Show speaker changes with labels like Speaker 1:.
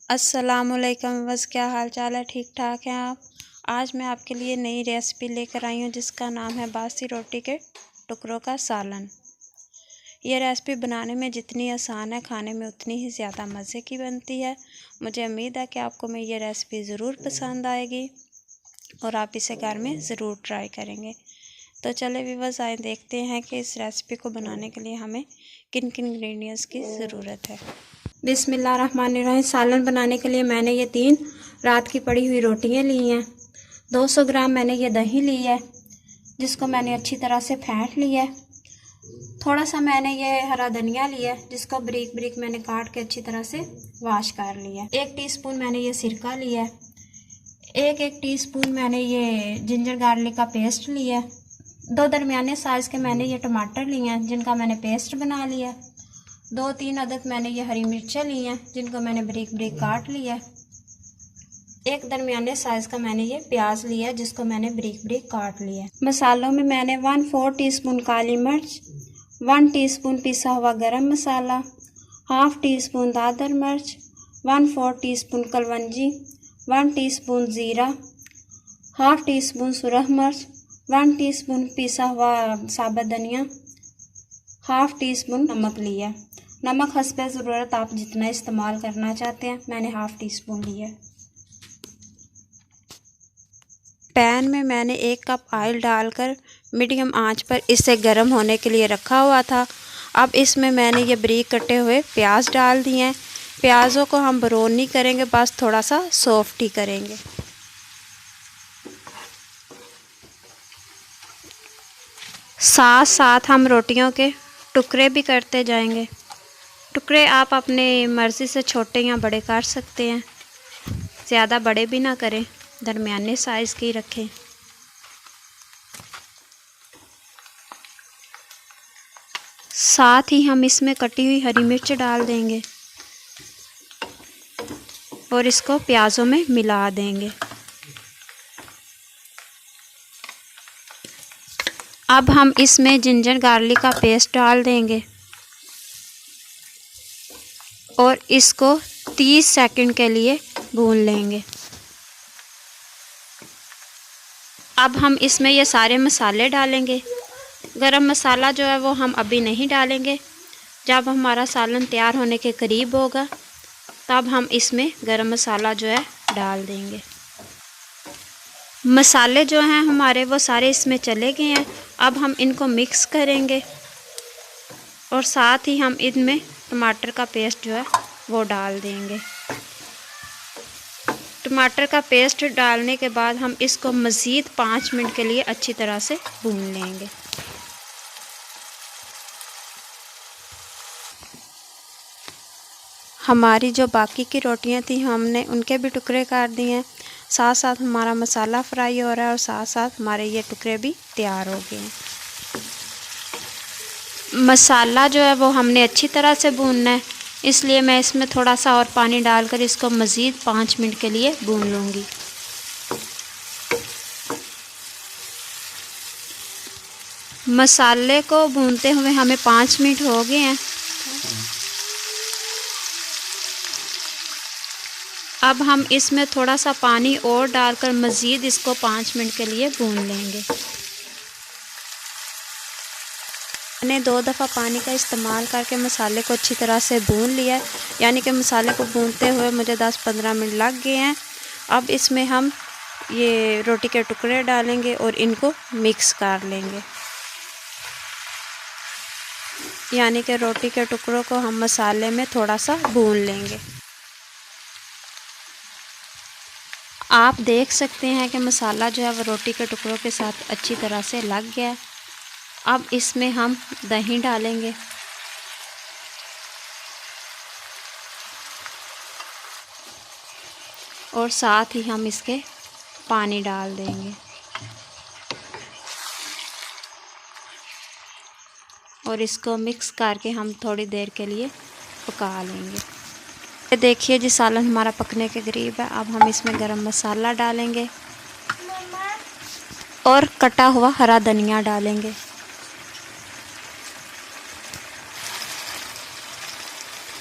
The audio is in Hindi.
Speaker 1: अस्सलाम वालेकुम। बस क्या हाल चाल है, ठीक ठाक हैं आप? आज मैं आपके लिए नई रेसिपी लेकर आई हूँ जिसका नाम है बासी रोटी के टुकड़ों का सालन। ये रेसिपी बनाने में जितनी आसान है, खाने में उतनी ही ज़्यादा मज़े की बनती है। मुझे उम्मीद है कि आपको मैं ये रेसिपी ज़रूर पसंद आएगी और आप इसे घर में ज़रूर ट्राई करेंगे। तो चले व्यूअर्स, आए देखते हैं कि इस रेसिपी को बनाने के लिए हमें किन किन इंग्रेडिएंट्स की ज़रूरत है। बिस्मिल्लाहिर्रहमानिर्रहीम। सालन बनाने के लिए मैंने ये 3 रात की पड़ी हुई रोटियां ली हैं। 200 ग्राम मैंने ये दही ली है जिसको मैंने अच्छी तरह से फेंट लिया है। थोड़ा सा मैंने ये हरा धनिया लिया है जिसको बारीक बारीक मैंने काट के अच्छी तरह से वॉश कर लिया है। 1 टीस्पून मैंने ये सिरका लिया है। 1 टीस्पून मैंने ये जिंजर गार्लिक का पेस्ट लिया है। 2 दरमियाने साइज़ के मैंने ये टमाटर लिए हैं जिनका मैंने पेस्ट बना लिया है। 2-3 अदद मैंने ये हरी मिर्चें ली हैं जिनको मैंने बारीक बारीक काट लिया है। 1 दरमियाने साइज़ का मैंने ये प्याज लिया है जिसको मैंने बारीक बारीक काट लिया है। मसालों में मैंने 1/4 टीस्पून काली मिर्च, 1 टीस्पून पिसा हुआ गरम मसाला, ½ टीस्पून दादर मिर्च, 1/4 टीस्पून कलवंजी, 1 टीस्पून ज़ीरा, ½ टीस्पून सुरख मिर्च, 1 टीस्पून पिसा हुआ साबुत धनिया, ½ टीस्पून नमक लिया। नमक हस्बे ज़रूरत आप जितना इस्तेमाल करना चाहते हैं, मैंने ½ टीस्पून लिया। पैन में मैंने 1 कप ऑयल डालकर मीडियम आंच पर इसे गर्म होने के लिए रखा हुआ था। अब इसमें मैंने ये बारीक कटे हुए प्याज डाल दिए हैं। प्याज़ों को हम ब्राउन नहीं करेंगे, बस थोड़ा सा सॉफ्ट ही करेंगे। साथ साथ हम रोटियों के टुकड़े भी करते जाएंगे। टुकड़े आप अपने मर्ज़ी से छोटे या बड़े कर सकते हैं, ज़्यादा बड़े भी ना करें, दरमियाने साइज़ के ही रखें। साथ ही हम इसमें कटी हुई हरी मिर्च डाल देंगे और इसको प्याज़ों में मिला देंगे। अब हम इसमें जिंजर गार्लिक का पेस्ट डाल देंगे और इसको 30 सेकंड के लिए भून लेंगे। अब हम इसमें ये सारे मसाले डालेंगे। गरम मसाला जो है वो हम अभी नहीं डालेंगे, जब हमारा सालन तैयार होने के करीब होगा तब हम इसमें गरम मसाला जो है डाल देंगे। मसाले जो हैं हमारे वो सारे इसमें चले गए हैं। अब हम इनको मिक्स करेंगे और साथ ही हम इनमें टमाटर का पेस्ट जो है वो डाल देंगे। टमाटर का पेस्ट डालने के बाद हम इसको मज़ीद 5 मिनट के लिए अच्छी तरह से भून लेंगे। हमारी जो बाकी की रोटियां थी हमने उनके भी टुकड़े काट दिए हैं। साथ साथ हमारा मसाला फ्राई हो रहा है और साथ साथ हमारे ये टुकड़े भी तैयार हो गए हैं। मसाला जो है वो हमने अच्छी तरह से भूनना है, इसलिए मैं इसमें थोड़ा सा और पानी डालकर इसको मज़ीद 5 मिनट के लिए भून लूँगी। मसाले को भूनते हुए हमें 5 मिनट हो गए हैं। अब हम इसमें थोड़ा सा पानी और डालकर मज़ीद इसको 5 मिनट के लिए भून लेंगे। मैंने 2 दफ़ा पानी का इस्तेमाल करके मसाले को अच्छी तरह से भून लिया है, यानी कि मसाले को भूनते हुए मुझे 10-15 मिनट लग गए हैं। अब इसमें हम ये रोटी के टुकड़े डालेंगे और इनको मिक्स कर लेंगे, यानी कि रोटी के टुकड़ों को हम मसाले में थोड़ा सा भून लेंगे। आप देख सकते हैं कि मसाला जो है वो रोटी के टुकड़ों के साथ अच्छी तरह से लग गया है। अब इसमें हम दही डालेंगे और साथ ही हम इसके पानी डाल देंगे और इसको मिक्स करके हम थोड़ी देर के लिए पका लेंगे। देखिए जी, सालन हमारा पकने के करीब है। अब हम इसमें गरम मसाला डालेंगे और कटा हुआ हरा धनिया डालेंगे।